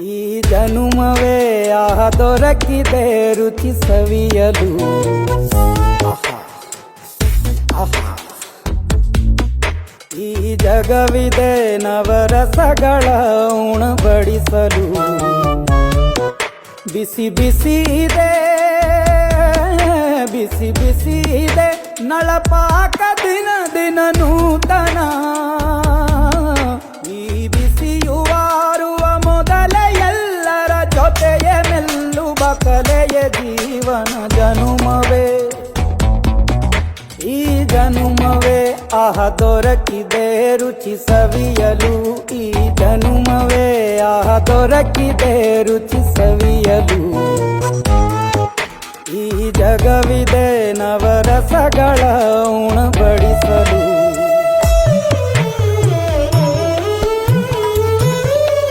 ಈ ಜನುಮವೇ ಆಹ ದೊರಕಿದೆ ರುಚಿ ಸವಿಯಲು. ಈ ಜಗವಿದೆ ನವರಸಗಳ ಉಣಬಡಿಸಲು. ಬಿಸಿ ಬಿಸಿ ಇದೆ, ಬಿಸಿ ಬಿಸಿ ಇದೆ ನಳಪಾಕ ದಿನ ದಿನ ನೂತನ. ಈ ಬಿಸಿಯುವಾರುವ ಮೊದಲೇ ಎಲ್ಲರ ಜೊತೆಯೇ ಮೆಲ್ಲುವ ಕಲೆಯ ಜೀವನ ಜನುಮವೇ. ಈ ಜನುಮವೇ ಆಹ ದೊರಕಿದೆ ರುಚಿ ಸವಿಯಲು. ಈ ಜನುಮವೇ ಆಹ ದೊರಕಿದೆ ರುಚಿ ಸವಿಯಲು. ಈ ಜಗವಿದೆ ನವರಸಗಳ ಉಣಬಡಿಸಲು.